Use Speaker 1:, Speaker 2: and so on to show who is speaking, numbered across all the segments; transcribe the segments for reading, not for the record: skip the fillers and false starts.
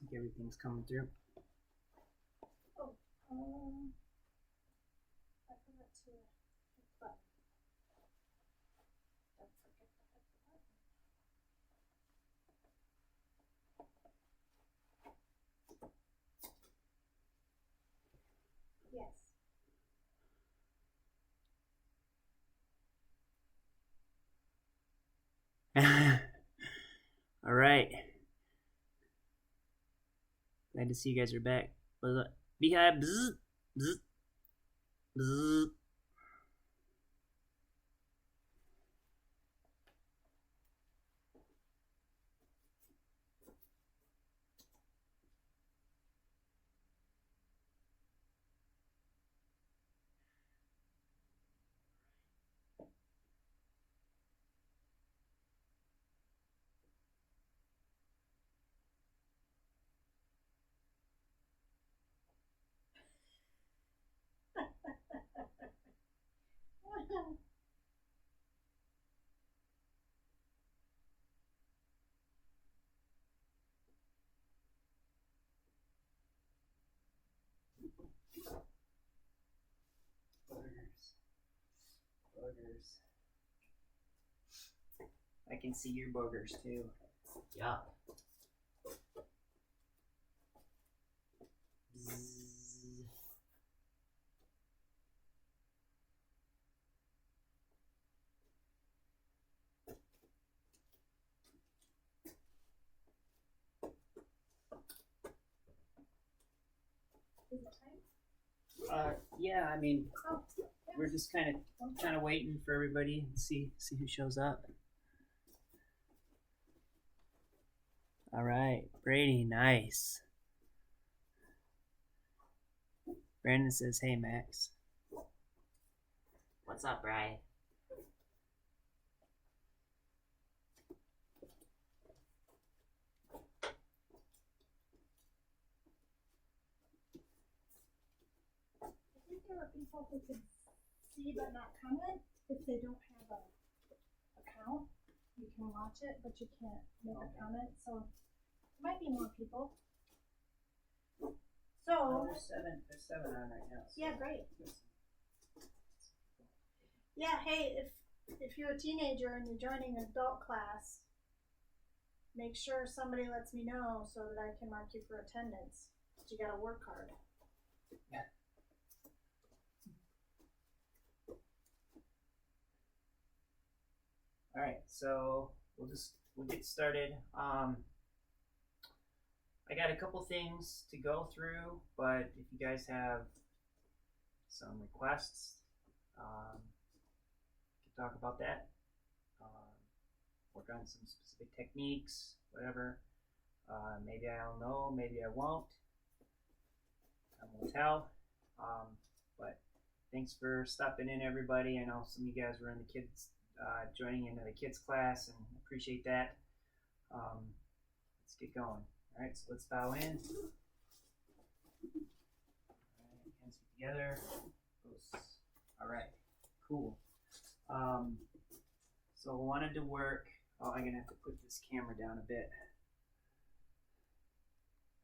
Speaker 1: think everything's coming through.
Speaker 2: Oh, I forgot to hit the button. Don't forget to hit the button. Yes.
Speaker 1: All right. Glad to see you guys are back. Beehive. Bzz, bzz, bzz. Boogers. I can see your boogers too.
Speaker 3: Yeah.
Speaker 2: Is it time?
Speaker 1: Yeah, I mean,
Speaker 2: Oh, yeah.
Speaker 1: we're just kind of waiting for everybody and see who shows up. All right, Brady, nice. Brandon says, "Hey, Max."
Speaker 3: What's up, Bri?
Speaker 2: I think there are people who can see but not comment if they don't have a account. You can watch it, but you can't make a comment. So there might be more people. So
Speaker 1: There's seven on right now. So
Speaker 2: yeah, great. Yeah, hey, if you're a teenager and you're joining an adult class, make sure somebody lets me know so that I can mark you for attendance. But you gotta work hard.
Speaker 1: All right, so we'll get started. I got a couple things to go through, but if you guys have some requests, we can talk about that. Work on some specific techniques, whatever. Maybe I'll know, maybe I won't. I won't tell. But thanks for stopping in, everybody. I know some of you guys were in the kids, joining into the kids class, and appreciate that. Let's get going. All right, so let's bow in. All right, hands together. All right, cool. So I wanted to work. Oh, I'm gonna have to put this camera down a bit.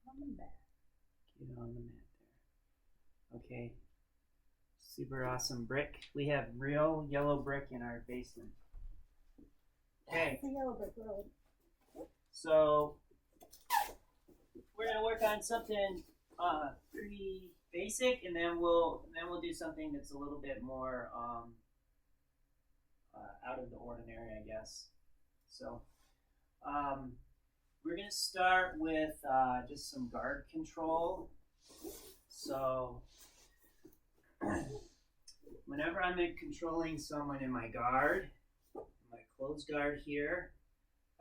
Speaker 2: On the mat.
Speaker 1: Get on the mat there. Okay. Super awesome brick. We have real yellow brick in our basement. Okay.
Speaker 2: The yellow brick road.
Speaker 1: So we're gonna work on something pretty basic, and then we'll do something that's a little bit more out of the ordinary, I guess. So we're gonna start with just some guard control. So whenever I'm controlling someone in my guard, my closed guard here,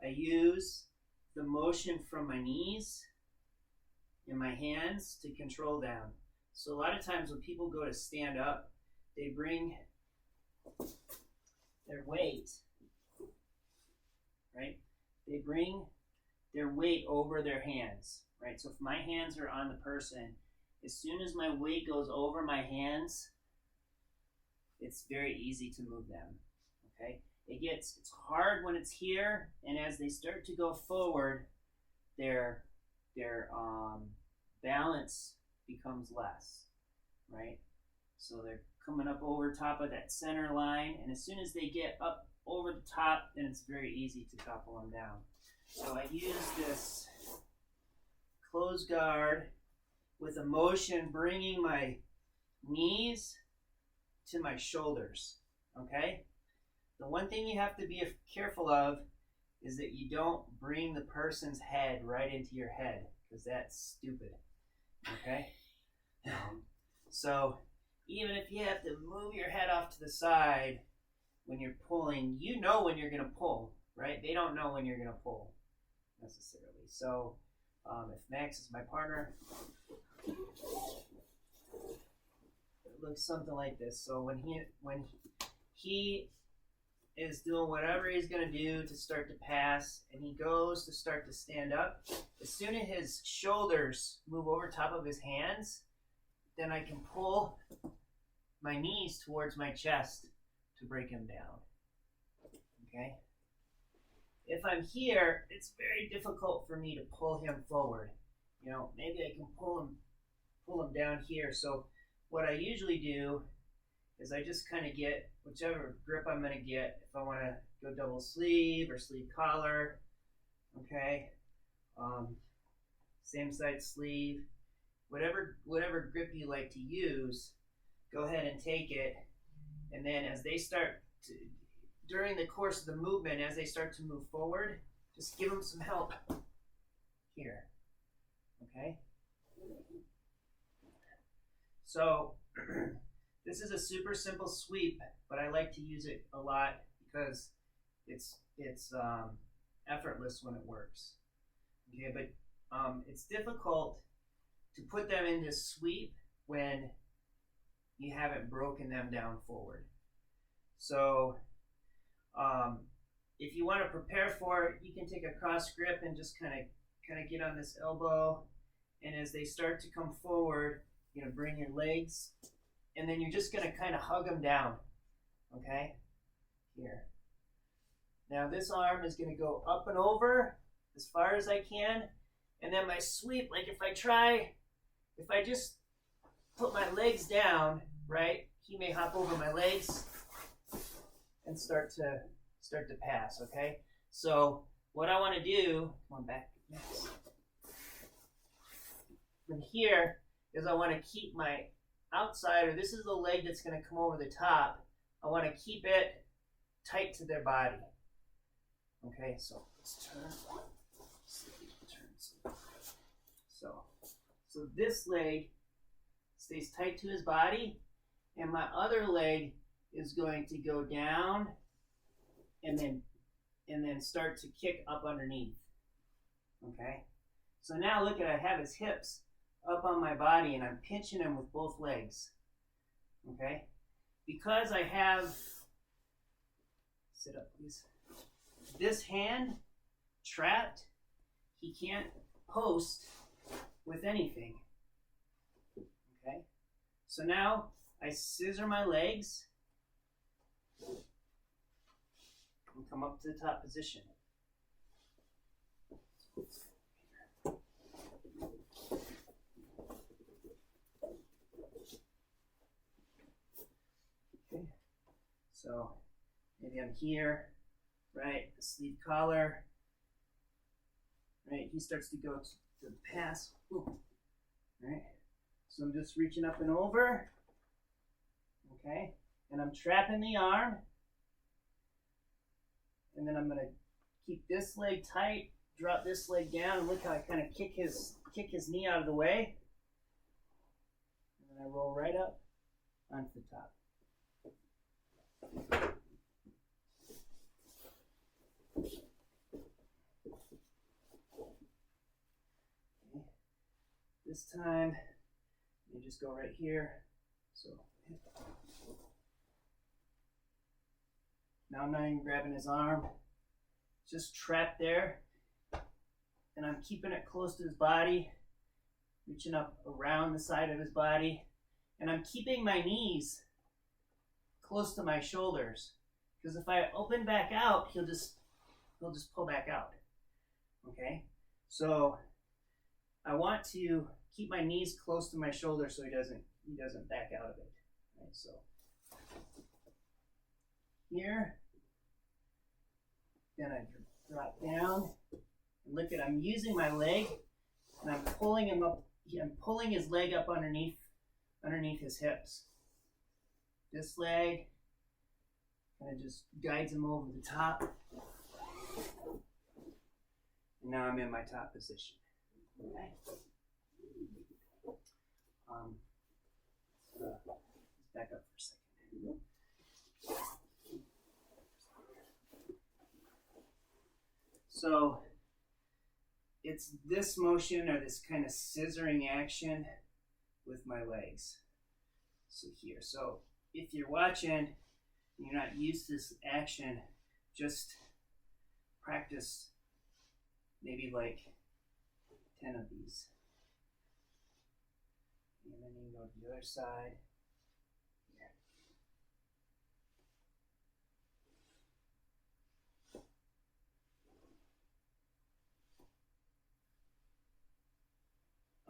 Speaker 1: I use the motion from my knees and my hands to control them. So a lot of times when people go to stand up, they bring their weight, right? They bring their weight over their hands, right? So if my hands are on the person, as soon as my weight goes over my hands, it's very easy to move them, okay? It's hard when it's here, and as they start to go forward, their their balance becomes less, right? So they're coming up over top of that center line, and as soon as they get up over the top, then it's very easy to topple them down. So I use this closed guard with a motion bringing my knees to my shoulders, okay? The one thing you have to be careful of is that you don't bring the person's head right into your head, because that's stupid, okay? So even if you have to move your head off to the side when you're pulling, you know when you're going to pull, right? They don't know when you're going to pull necessarily. So if Max is my partner, it looks something like this. So when he is doing whatever he's going to do to start to pass, and he goes to start to stand up, as soon as his shoulders move over top of his hands, then I can pull my knees towards my chest to break him down, okay? If I'm here, it's very difficult for me to pull him forward. You know, maybe I can pull him down here. So what I usually do is I just kind of get whichever grip I'm going to get. If I want to go double sleeve or sleeve collar, okay, same side sleeve, whatever grip you like to use, go ahead and take it. And then as they start to, during the course of the movement, as they start to move forward, just give them some help here, okay? So this is a super simple sweep, but I like to use it a lot because it's effortless when it works, okay? But it's difficult to put them in this sweep when you haven't broken them down forward. So if you want to prepare for it, you can take a cross grip and just kind of get on this elbow, and as they start to come forward, you're going to bring your legs, and then you're just going to kind of hug them down, okay? Here. Now this arm is going to go up and over as far as I can, and then my sweep, like if I just put my legs down, right, he may hop over my legs and start to pass, okay? So what I want to do, come on back, next. From here is I want to keep my outside, or this is the leg that's going to come over the top. I want to keep it tight to their body. Okay, so let's turn. So this leg stays tight to his body, and my other leg is going to go down and then start to kick up underneath. Okay? So now look at, I have his hips up on my body and I'm pinching him with both legs. Okay? Because I have, sit up please, this hand trapped, he can't post with anything. Okay? So now I scissor my legs and come up to the top position. Okay, so maybe I'm here, right? The sleeve collar, right? He starts to go to the pass, ooh, right? So I'm just reaching up and over, okay? And I'm trapping the arm. And then I'm gonna keep this leg tight, drop this leg down, and look how I kind of kick his knee out of the way. And then I roll right up onto the top. Okay. This time, you just go right here. So now I'm not even grabbing his arm, just trapped there, and I'm keeping it close to his body, reaching up around the side of his body, and I'm keeping my knees close to my shoulders, because if I open back out, he'll just pull back out. Okay, so I want to keep my knees close to my shoulder so he doesn't back out of it. Right, so here, then I drop down. And look at, I'm using my leg, and I'm pulling him up. I'm pulling his leg up underneath his hips. This leg kind of just guides him over the top. And now I'm in my top position. Okay. Let's back up for a second. So it's this motion or this kind of scissoring action with my legs. So here. So if you're watching and you're not used to this action, just practice maybe like 10 of these. And then you can go to the other side. Here.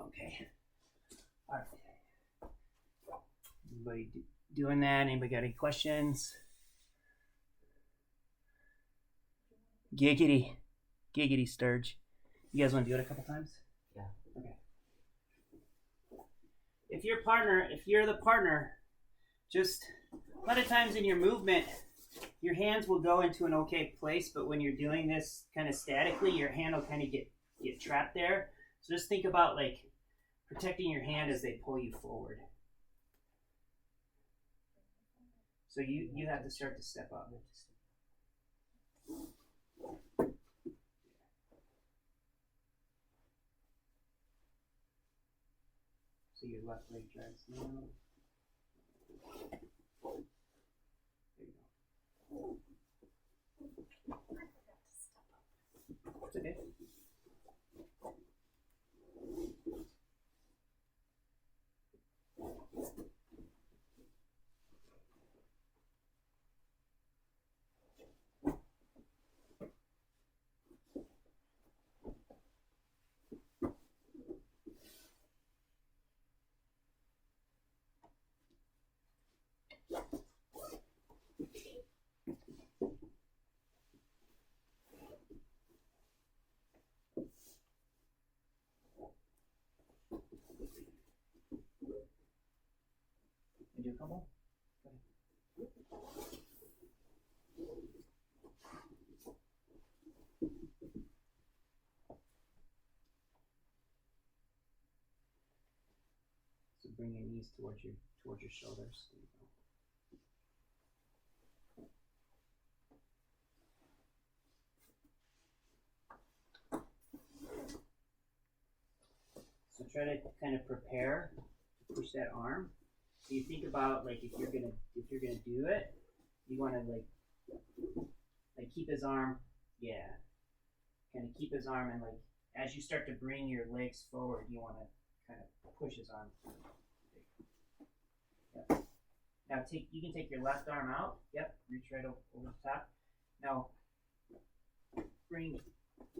Speaker 1: Okay. All right. Anybody doing that? Anybody got any questions? Giggity. Giggity, Sturge. You guys want to do it a couple times?
Speaker 3: Yeah.
Speaker 1: Okay. If you're the partner, just a lot of times in your movement, your hands will go into an okay place, but when you're doing this kind of statically, your hand will kind of get trapped there. So just think about like protecting your hand as they pull you forward. So you have to start to step up. So your left leg drags down. There you go. It's okay. Do a couple? So bring your knees towards your shoulders. There you go. So try to kind of prepare to push that arm. So you think about like if you're gonna do it, you want to like keep his arm, yeah, kind of keep his arm, and like as you start to bring your legs forward, you want to kind of push his arm through. Yep. Now you can take your left arm out. Yep, reach right over the top. Now bring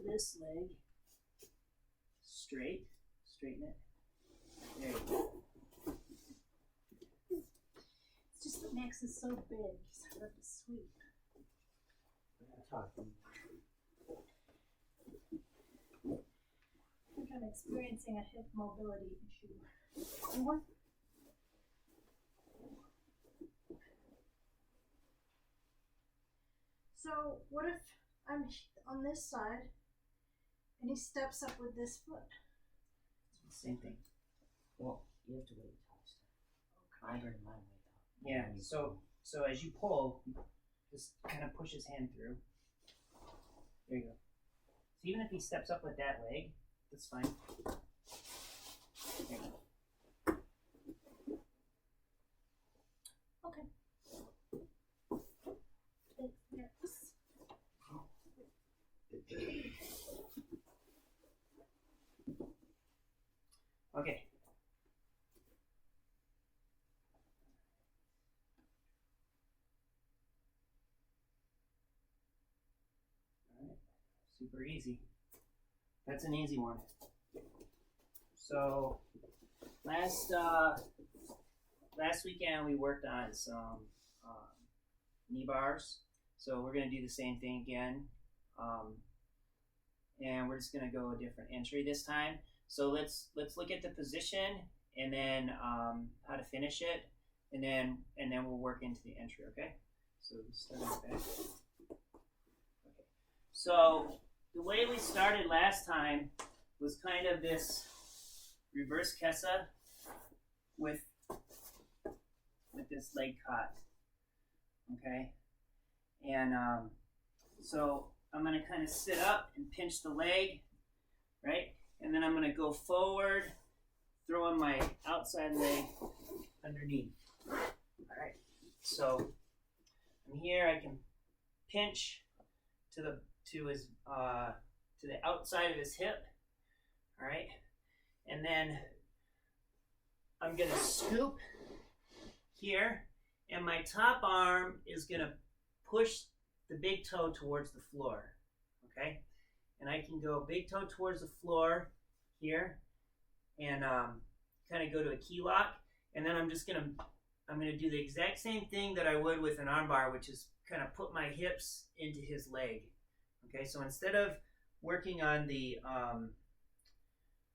Speaker 1: this leg straighten it. There you go.
Speaker 2: It's just that Max is so big, he's hard to sweep. I think I'm experiencing a hip mobility issue. More? So what if I'm on this side and he steps up with this foot?
Speaker 3: Same thing. Well, you have to wait until I start. I bring mine way up.
Speaker 1: Yeah. So as you pull, just kind of push his hand through. There you go. So even if he steps up with that leg, that's fine. There you go.
Speaker 2: Okay. Yes.
Speaker 1: Okay. All right. Super easy. That's an easy one. So last weekend we worked on some knee bars. So we're gonna do the same thing again, and we're just gonna go a different entry this time. So let's look at the position and then how to finish it, and then we'll work into the entry. Okay. So start with that. Okay. So the way we started last time was kind of this reverse kesa with this leg cut. Okay. And so I'm going to kind of sit up and pinch the leg, right? And then I'm going to go forward, throwing my outside leg underneath. All right. So from here I can pinch to the outside of his hip. All right. And then I'm going to scoop here, and my top arm is going to push the big toe towards the floor, okay? And I can go big toe towards the floor here, and kind of go to a key lock, and then I'm gonna do the exact same thing that I would with an arm bar, which is kind of put my hips into his leg. Okay, so instead of working on the arm,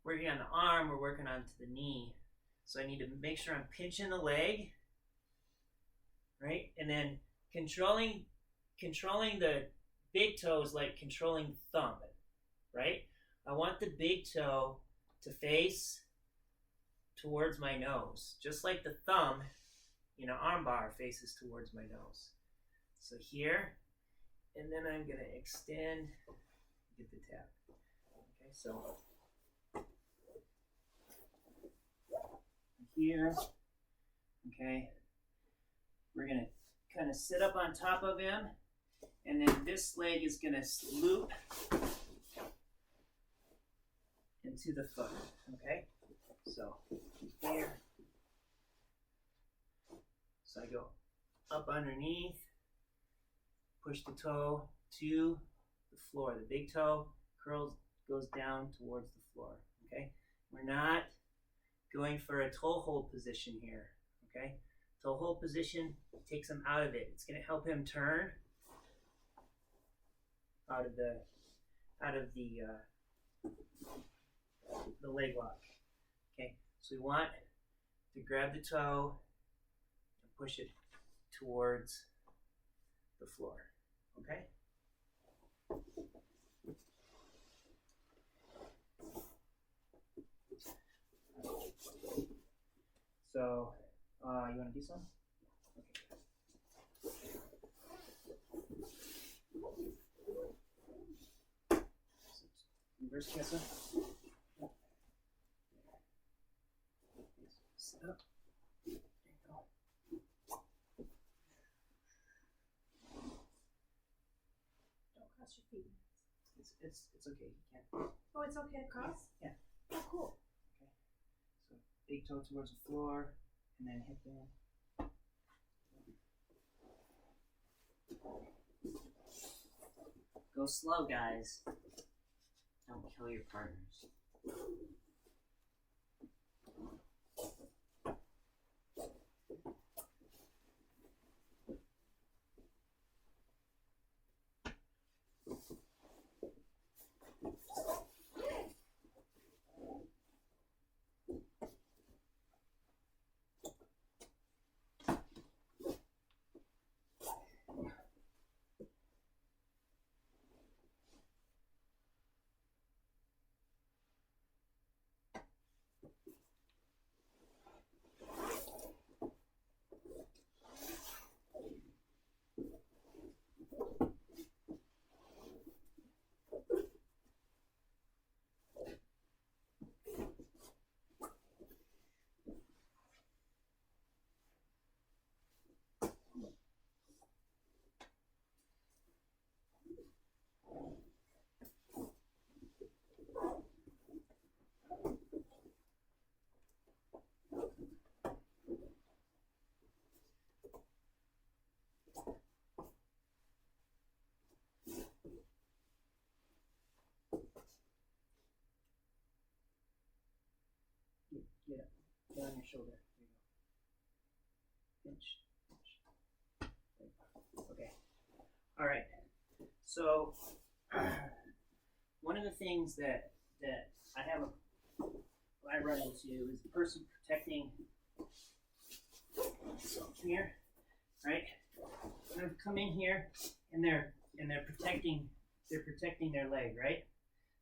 Speaker 1: we're working onto the knee. So I need to make sure I'm pinching the leg, right? And then controlling the big toe is like controlling the thumb, right? I want the big toe to face towards my nose, just like the thumb in an arm bar faces towards my nose. So here, and then I'm gonna extend, get the tap. Okay, so here, okay, we're gonna kind of sit up on top of him, and then this leg is gonna loop into the foot, okay? So here, so I go up underneath, push the toe to the floor. The big toe goes down towards the floor, okay? We're not going for a toe hold position here, okay? Toe hold position takes him out of it. It's going to help him turn out of the leg lock. Okay, so we want to grab the toe and push it towards the floor. Okay. So, you want to do some? Okay. Reverse kesa. Sit up. There you go.
Speaker 2: Don't cross your feet.
Speaker 1: It's okay. You can't.
Speaker 2: Oh, it's okay to cross?
Speaker 1: Yeah.
Speaker 2: Oh, cool.
Speaker 1: Okay. So big toe towards the floor, and then hip in.
Speaker 3: Go slow, guys. Don't kill your partners.
Speaker 1: Get up. Get on your shoulder. There you go. Pinch. Pinch. There you go. Okay. All right. So one of the things that I run into is the person protecting here, right? I'm gonna come in here and they're protecting their leg, right?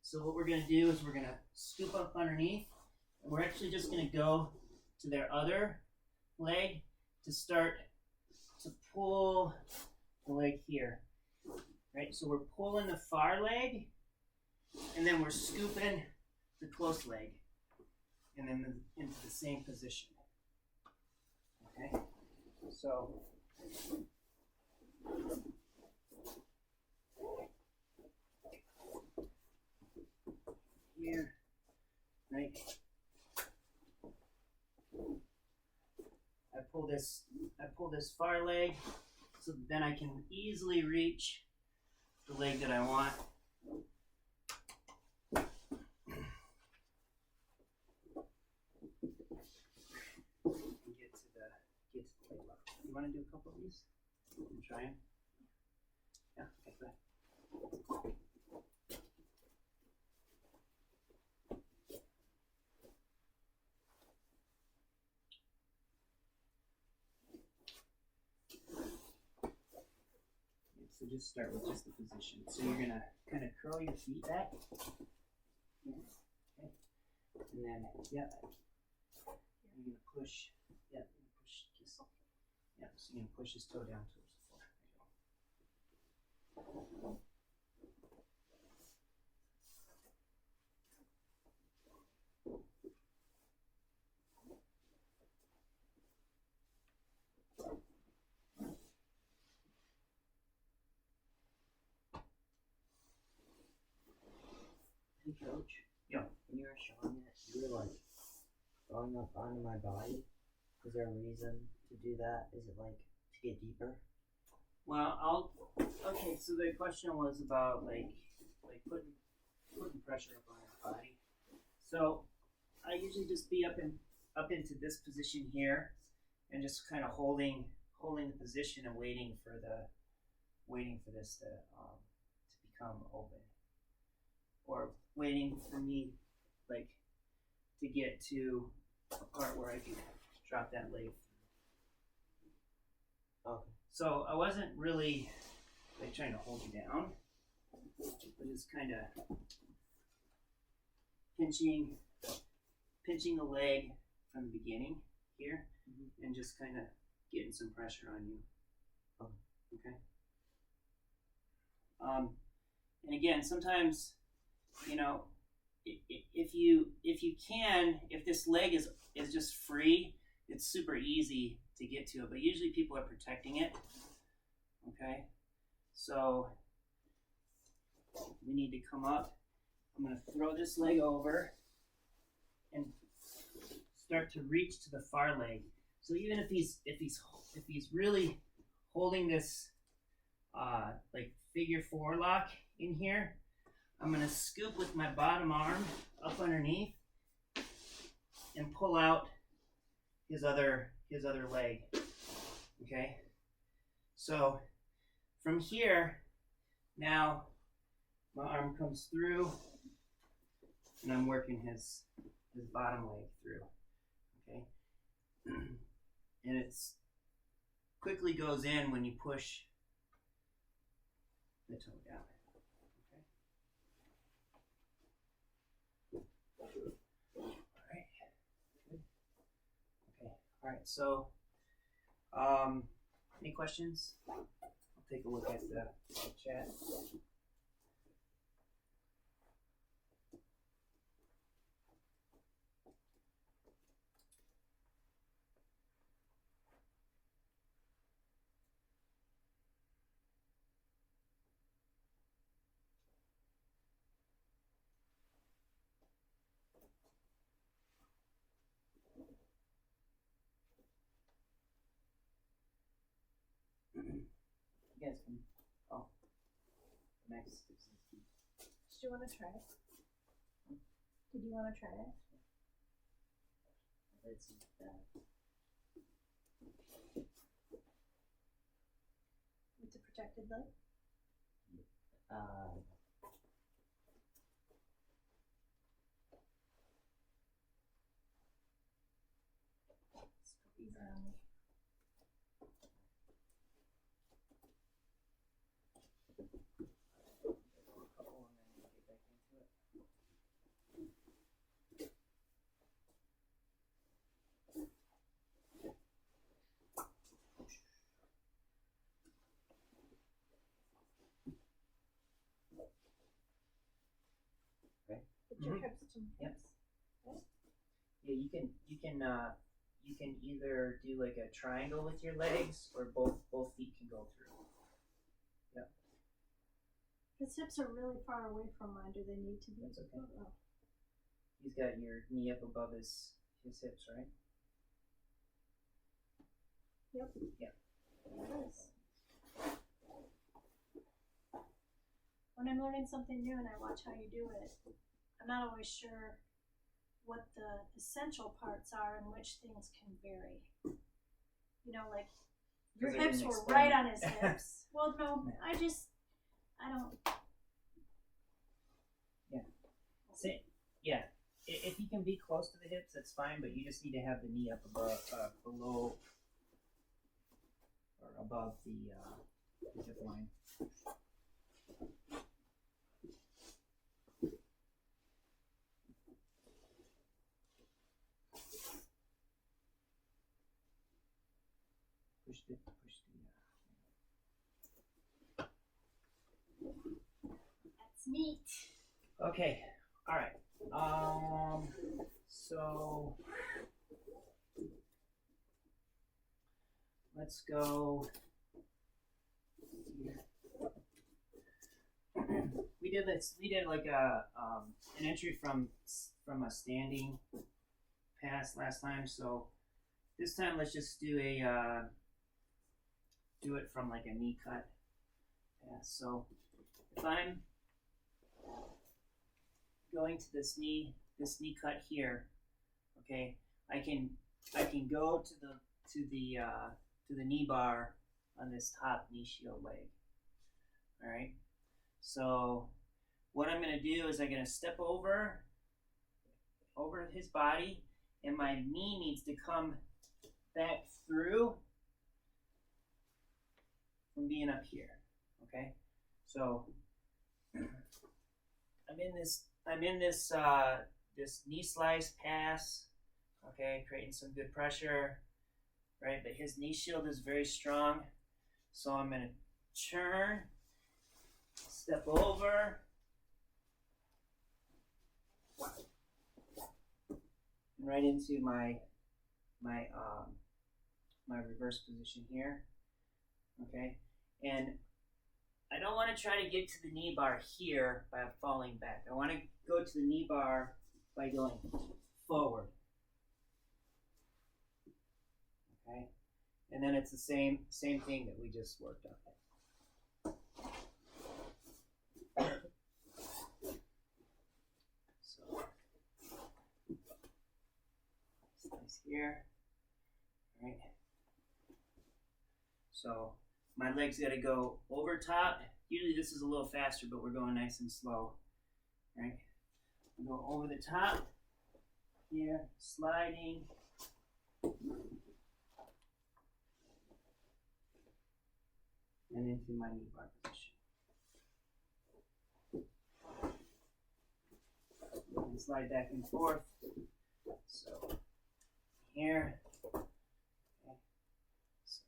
Speaker 1: So what we're gonna do is we're gonna scoop up underneath and we're actually just gonna go to their other leg to start to pull the leg here. Right, so we're pulling the far leg, and then we're scooping the close leg, and then into the same position. Okay, so here, right? I pull this far leg, so then I can easily reach the leg that I want. Get to the leg level. You want to do a couple of these? I'm trying. Yeah, okay, go ahead. So just start with just the position. So you're gonna kind of curl your feet back. Yeah. Okay. And then, yeah. You're gonna push. Yeah. Push this. Yeah. So you're gonna push his toe down towards the floor. There you go.
Speaker 3: Hey coach,
Speaker 1: Yeah.
Speaker 3: when you were showing it, you were like going up onto my body. Is there a reason to do that? Is it like to get deeper?
Speaker 1: Well, okay, so the question was about like putting pressure up on your body. So I usually just be up into this position here, and just kind of holding the position and waiting for this to become open, or waiting for me like to get to a part where I can drop that leg.
Speaker 3: Okay.
Speaker 1: So I wasn't really like trying to hold you down, but just kind of pinching the leg from the beginning here, and just kind of getting some pressure on you. Okay. And again, sometimes, you know, if this leg is just free, it's super easy to get to it. But usually people are protecting it. Okay. So we need to come up. I'm going to throw this leg over and start to reach to the far leg. So even if he's really holding this like figure four lock in here, I'm gonna scoop with my bottom arm up underneath and pull out his other leg. Okay. So from here, now my arm comes through, and I'm working his bottom leg through. Okay. And it's quickly goes in when you push the toe down. Okay. Alright. Good. Okay. Alright, so any questions? I'll take a look at the chat. You guys can. Oh, next.
Speaker 2: Did you want to try it? Did you want to try it?
Speaker 3: It's bad.
Speaker 2: With the protected leg? It's easy on me.
Speaker 1: A couple and then get back into it.
Speaker 2: Put your
Speaker 1: Mhm.
Speaker 2: hips to my
Speaker 1: Yep.
Speaker 2: hips.
Speaker 1: Yeah, you can either do like a triangle with your legs, or both feet can go through.
Speaker 2: His hips are really far away from mine. Do they need to be?
Speaker 1: That's okay.
Speaker 2: Oh.
Speaker 1: He's got your knee up above his hips, right?
Speaker 2: Yep.
Speaker 1: Yeah.
Speaker 2: There it is. When I'm learning something new and I watch how you do it, I'm not always sure what the essential parts are and which things can vary. You know, like your
Speaker 1: 'Cause I
Speaker 2: hips
Speaker 1: didn't
Speaker 2: were
Speaker 1: explain
Speaker 2: right
Speaker 1: it.
Speaker 2: on his hips. Well, no,
Speaker 1: Yeah.
Speaker 2: I don't.
Speaker 1: Sit. Yeah. If you can be close to the hips, that's fine. But you just need to have the knee up above, below, or above the hip line. Push the.
Speaker 2: That's neat.
Speaker 1: Okay. All right. So let's go here. We did this. We did like an entry from a standing pass last time. So this time let's just do do it from like a knee cut pass. So if I'm going to this knee cut here, okay, I can go to the knee bar on this top knee shield leg. All right. So what I'm gonna do is I'm gonna step over his body, and my knee needs to come back through from being up here. Okay. So I'm in this this knee slice pass, okay, creating some good pressure, right? But his knee shield is very strong, so I'm gonna turn, step over, right into my reverse position here, okay, and I don't want to try to get to the knee bar here by falling back. I want to go to the knee bar by going forward. Okay? And then it's the same thing that we just worked on. So slice here. All right. So my leg's got to go over top. Usually this is a little faster, but we're going nice and slow. Right? Go over the top here, sliding. And into my knee bar position. And slide back and forth. So here. Okay. So,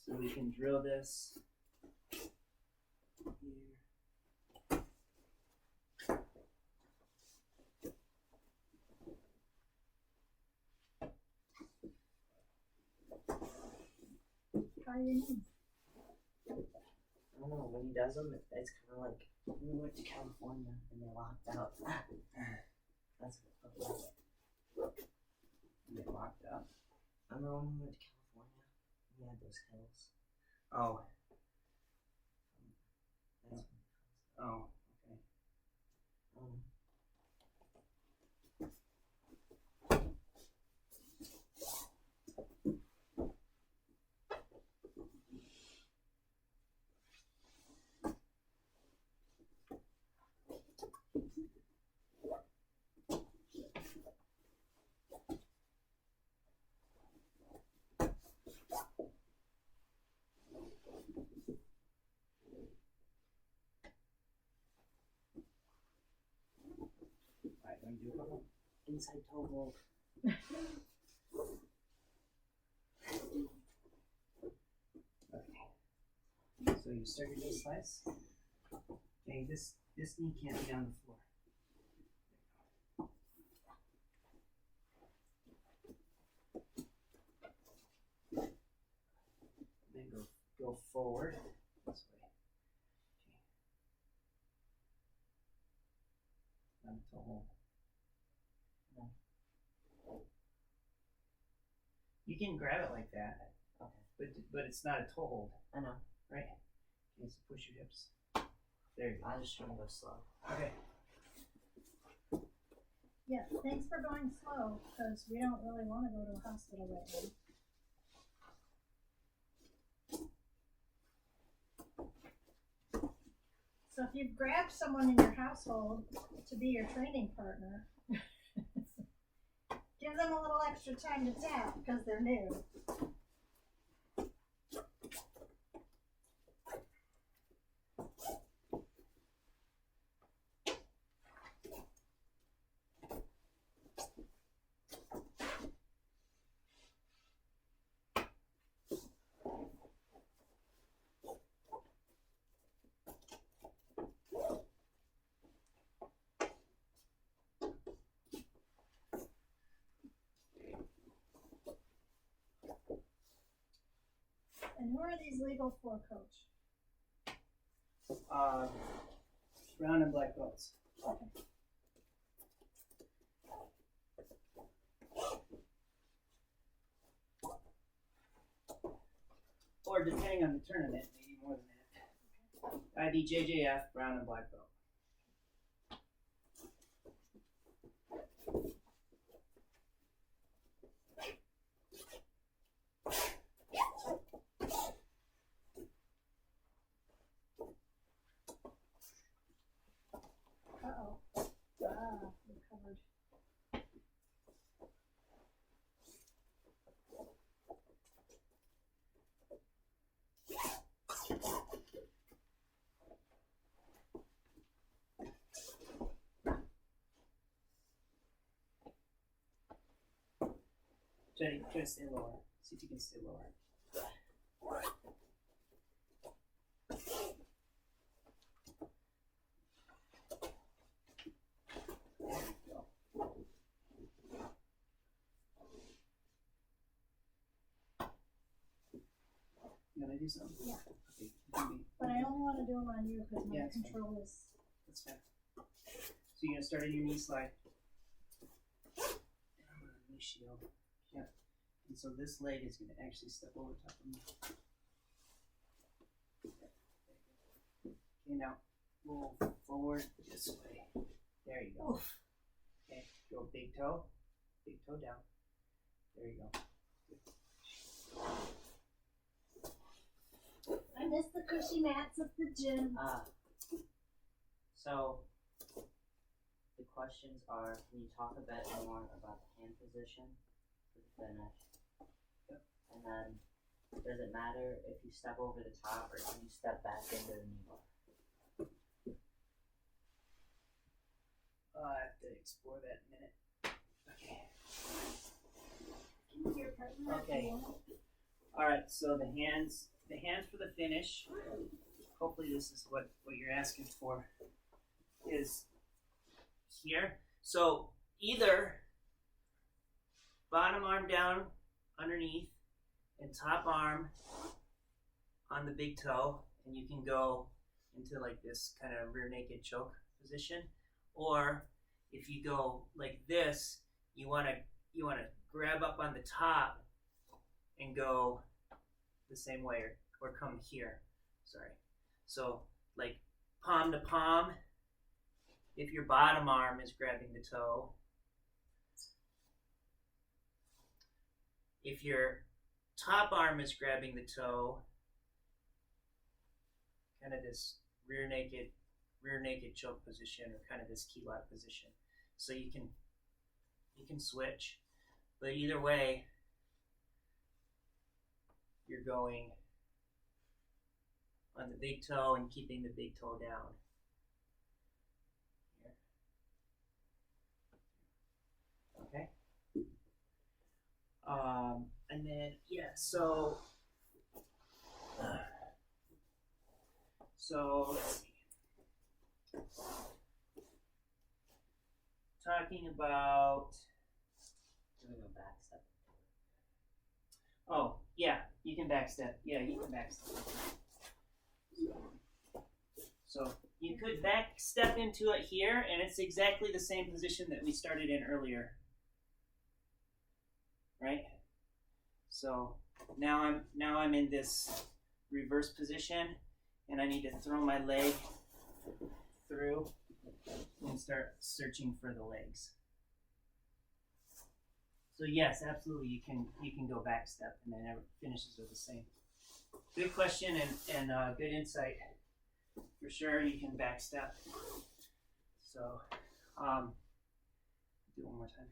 Speaker 1: so we can drill this here.
Speaker 2: Try your knees.
Speaker 3: I don't know, when he does them, it's kind of like when we went to California and they locked out. That's okay.
Speaker 1: Get locked up.
Speaker 3: Remember when we went to California? We had those hills.
Speaker 1: Oh.
Speaker 3: That's
Speaker 1: Oh. Okay.
Speaker 3: um,
Speaker 1: Alright, let me do a couple.
Speaker 3: inside toe hold.
Speaker 1: Okay. So you start your knee slice. Okay, this knee can't be on the floor. Then go forward this way. Okay. On the toe hold. You can grab it like that.
Speaker 3: Okay.
Speaker 1: But it's not a toe hold,
Speaker 3: I know.
Speaker 1: right? Okay, so push your hips. There you go.
Speaker 3: I was trying to go slow.
Speaker 1: Okay.
Speaker 2: Yeah, thanks for going slow, because we don't really want to go to a hospital right now. So if you've grabbed someone in your household to be your training partner, give them a little extra time to tap because they're new. And who are these legal for, Coach?
Speaker 1: Brown and black belts.
Speaker 2: Okay.
Speaker 1: Or depending on the tournament, maybe more than that. IBJJF, brown and black belt.
Speaker 2: Uh-oh. Ah, we're covered.
Speaker 1: Try to stay lower. See if you can stay lower. There you go. You gonna do something?
Speaker 2: Yeah.
Speaker 1: Okay. You can be-
Speaker 2: But I only want to do them on you because my
Speaker 1: Yeah, that's fine.
Speaker 2: control is.
Speaker 1: That's fine. So you're gonna start in your knee slide. And I'm gonna knee shield. Yeah. And so this leg is gonna actually step over top of me. Okay, now move forward this way. There you go.
Speaker 2: Oof.
Speaker 1: Okay, go big toe down. There you go.
Speaker 2: I miss the cushy mats at the gym.
Speaker 3: So the questions are, can you talk a bit more about the hand position for the finish?
Speaker 1: Yep.
Speaker 3: And then, does it matter if you step over the top or can you step back into the knee bar?
Speaker 1: I have to explore that in a minute. Okay.
Speaker 2: Can your partner
Speaker 1: Okay.
Speaker 2: do
Speaker 1: All right. So the hands for the finish. Hopefully this is what you're asking for. Is here. So either bottom arm down underneath and top arm on the big toe, and you can go into like this kind of rear naked choke position, or if you go like this, you wanna grab up on the top and go the same way, or come here. Sorry. So like palm to palm, if your bottom arm is grabbing the toe. If your top arm is grabbing the toe, kind of this rear naked choke position, or kind of this key lock position. So you can switch, but either way, you're going on the big toe and keeping the big toe down. Here. Okay. And then so let's see. Talking about
Speaker 3: Doing a back step.
Speaker 1: Oh, yeah, you can backstep. Yeah, you can backstep. So you could backstep into it here, and it's exactly the same position that we started in earlier. Right? So now I'm in this reverse position, and I need to throw my leg through and start searching for the legs. So yes, absolutely, you can go back step, and then it finishes with the same. Good question and good insight. For sure, you can back step. So, do it one more time.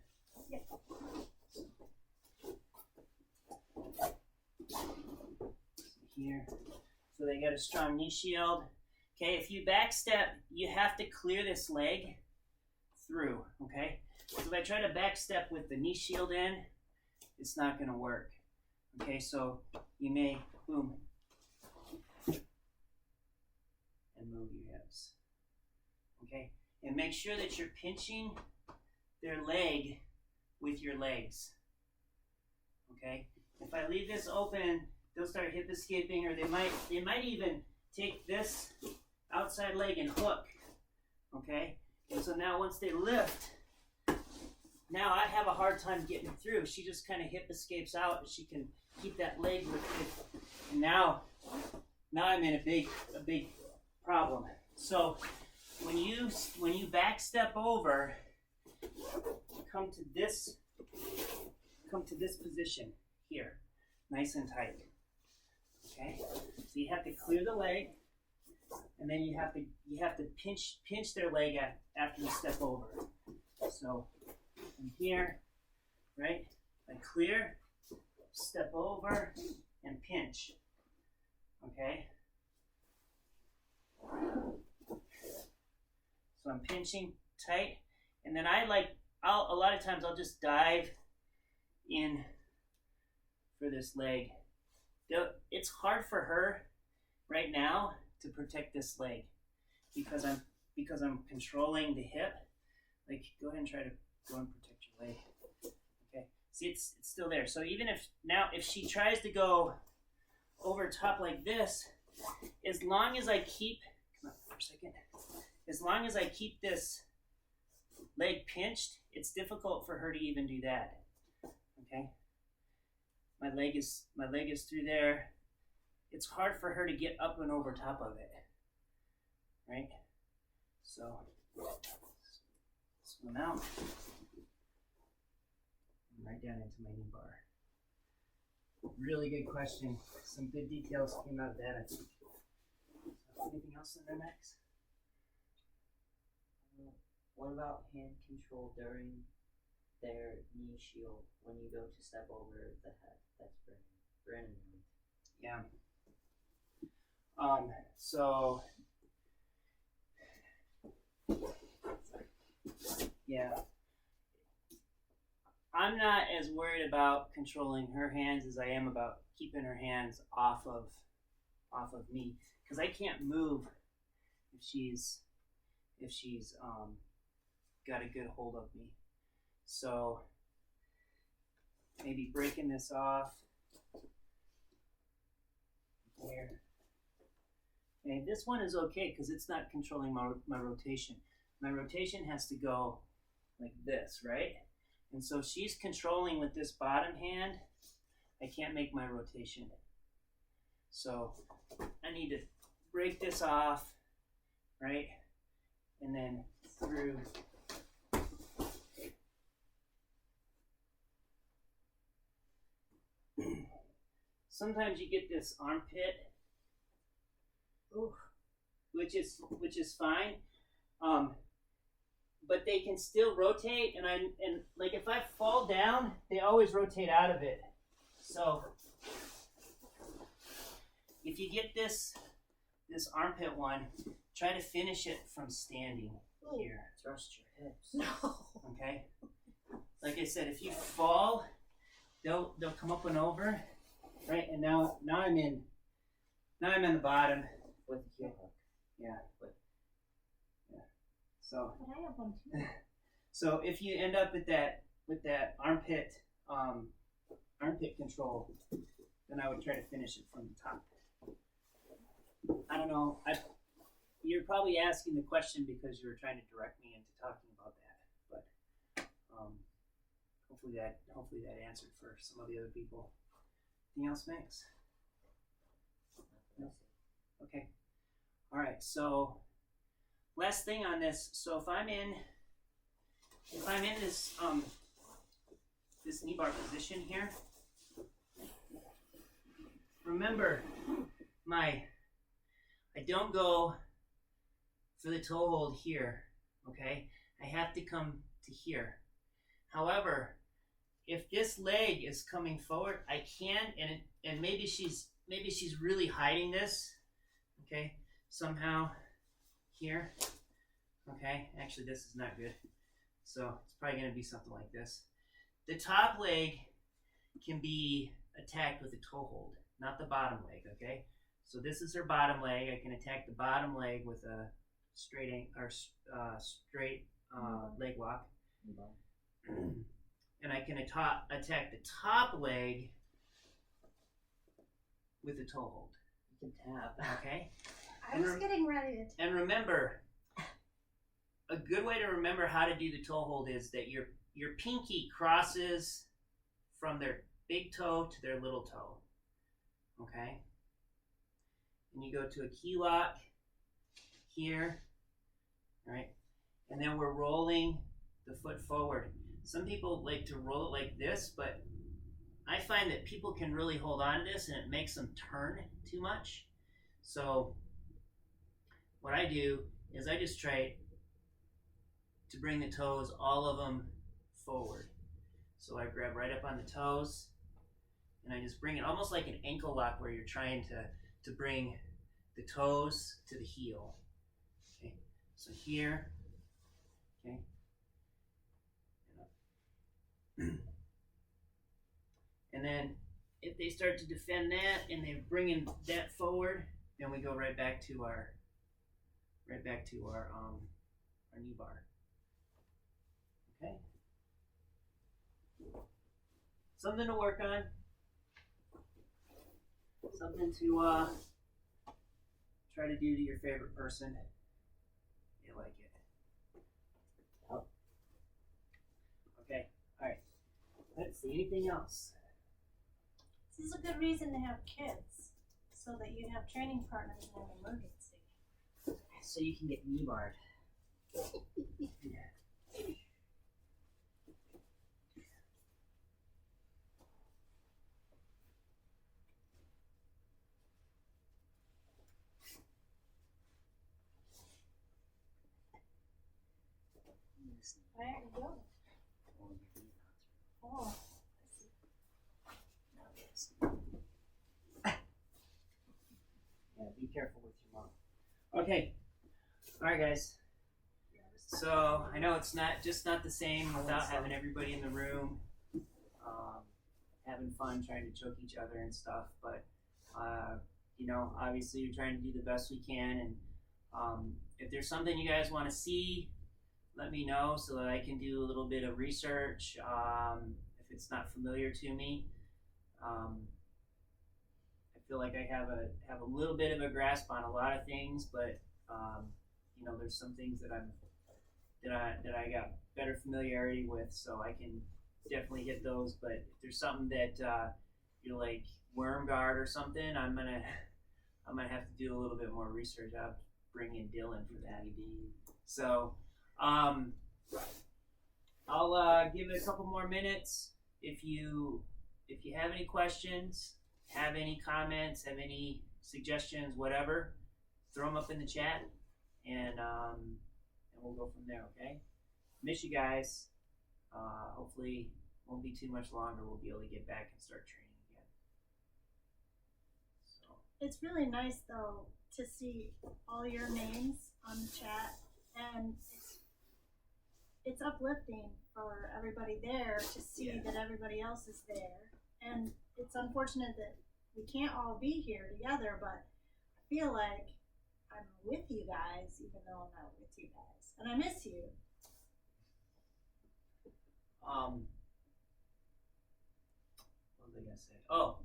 Speaker 2: Yeah.
Speaker 1: So here, so they got a strong knee shield. Okay, if you back step, you have to clear this leg through. Okay. So if I try to back step with the knee shield in, it's not going to work. Okay, so you may, boom, and move your hips. Okay, and make sure that you're pinching their leg with your legs. Okay, if I leave this open, they'll start hip escaping, or they might even take this outside leg and hook. Okay, and so now once they lift, now I have a hard time getting through. She just kind of hip escapes out, but she can keep that leg lifted. And now I'm in a big problem. So when you back step over, come to this position here, nice and tight. Okay, so you have to clear the leg, and then you have to pinch their leg after you step over. So from here, right? I clear, step over, and pinch. Okay? So I'm pinching tight, and then a lot of times I'll just dive in for this leg. It's hard for her right now to protect this leg because I'm controlling the hip. Like, go ahead and try to go and protect your leg. Okay. See, it's still there. So even if she tries to go over top like this, as long as I keep, come on for a second, as long as I keep this leg pinched, it's difficult for her to even do that. Okay. My leg is through there. It's hard for her to get up and over top of it. Right? So swim out. And right down into my knee bar. Really good question. Some good details came out of that, I think. Anything else in there, Max?
Speaker 3: What about hand control during their knee shield when you go to step over the head? That's Brandon.
Speaker 1: Yeah. So yeah, I'm not as worried about controlling her hands as I am about keeping her hands off of me, because I can't move if she's got a good hold of me. So maybe breaking this off here. And this one is okay because it's not controlling my rotation. My rotation has to go like this, right? And so she's controlling with this bottom hand. I can't make my rotation. So I need to break this off, right? And then through. Sometimes you get this armpit, which is fine, but they can still rotate. And like if I fall down, they always rotate out of it. So if you get this armpit one, try to finish it from standing here.
Speaker 3: Thrust your hips.
Speaker 2: No.
Speaker 1: Okay. Like I said, if you fall, they'll come up and over. Right, and now I'm in the bottom
Speaker 3: With the heel hook.
Speaker 1: Yeah. So
Speaker 2: But I have one too.
Speaker 1: so if you end up with that armpit control, then I would try to finish it from the top. I don't know. You're probably asking the question because you were trying to direct me into talking about that, but hopefully that answered for some of the other people. Anything else, Max? No. Okay. All right. So last thing on this. So if I'm in this this knee bar position here, remember I don't go for the toe hold here. Okay, I have to come to here. However, if this leg is coming forward, I can, and maybe she's really hiding this, okay, somehow here, okay. Actually, this is not good, so it's probably going to be something like this. The top leg can be attacked with a toe hold, not the bottom leg, okay. So this is her bottom leg. I can attack the bottom leg with a straight leg lock. And I can attack the top leg with a toe hold.
Speaker 3: You can tap.
Speaker 1: Okay?
Speaker 2: I was getting ready to.
Speaker 1: And remember, a good way to remember how to do the toe hold is that your pinky crosses from their big toe to their little toe. Okay? And you go to a key lock here, right? And then we're rolling the foot forward. Some people like to roll it like this, but I find that people can really hold on to this and it makes them turn too much. So what I do is I just try to bring the toes, all of them, forward. So I grab right up on the toes and I just bring it almost like an ankle lock where you're trying to bring the toes to the heel. Okay, so here, okay. And then if they start to defend that and they're bringing that forward, then we go right back to our knee bar. Okay. Something to work on. Something to try to do to your favorite person. You like it.
Speaker 3: Yep.
Speaker 1: Okay. All right. Let's see. Anything else?
Speaker 2: This is a good reason to have kids, so that you have training partners in an emergency.
Speaker 3: So you can get knee barred.
Speaker 2: Where are you going? Oh,
Speaker 1: Yeah, be careful with your mom. Okay. All right, guys. So I know it's not the same without having everybody in the room, having fun, trying to choke each other and stuff. But obviously we're trying to do the best we can. And if there's something you guys want to see, let me know so that I can do a little bit of research. If it's not familiar to me, I feel like I have a little bit of a grasp on a lot of things, but there's some things that I got better familiarity with, so I can definitely hit those. But if there's something that you're like worm guard or something, I'm gonna have to do a little bit more research. I'll bring in Dylan for that. So I'll give it a couple more minutes. If you have any questions, have any comments, have any suggestions, whatever, throw them up in the chat, and we'll go from there. Okay. Miss you guys. Hopefully, won't be too much longer. We'll be able to get back and start training again. So.
Speaker 2: It's really nice though to see all your names on the chat, and it's uplifting for everybody there to see that everybody else is there. And it's unfortunate that we can't all be here together, but I feel like I'm with you guys, even though I'm not with you guys, and I miss you.
Speaker 1: What was I gonna say? Oh,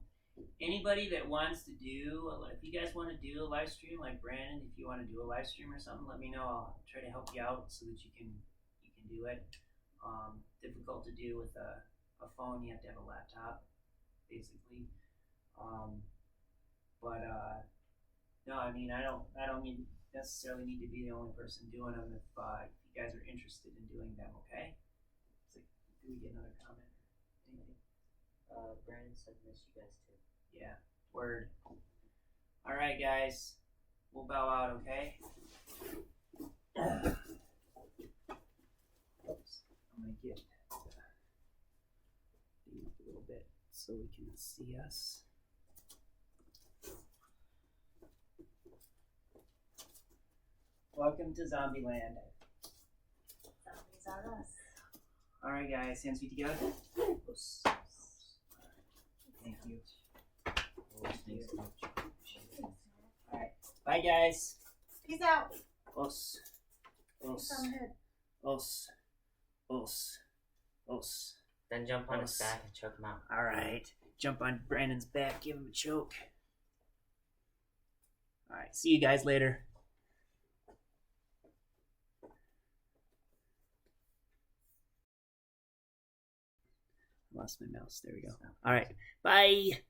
Speaker 1: anybody that wants to do, if you guys want to do a live stream, like Brandon, if you want to do a live stream or something, let me know. I'll try to help you out so that you can do it. Difficult to do with a phone. You have to have a laptop, basically. No, I mean, I don't necessarily need to be the only person doing them if you guys are interested in doing them. Okay. It's like, do we get another comment or anything?
Speaker 3: Brandon said miss you guys too.
Speaker 1: Yeah. Word. All right, guys. We'll bow out. Okay. Oops. I'm gonna get up a little bit so we can see us. Welcome to Zombieland.
Speaker 2: Zombies are us.
Speaker 1: All right, guys. Hands feet together. Oops. Thank you. All right. Bye, guys.
Speaker 2: Peace out.
Speaker 1: Os.
Speaker 2: Peace on the head.
Speaker 1: Os. Os. Os.
Speaker 3: Then jump on his back and choke him out.
Speaker 1: All right. Jump on Brandon's back. Give him a choke. All right. See you guys later. Lost my mouse. There we go. All right. Bye.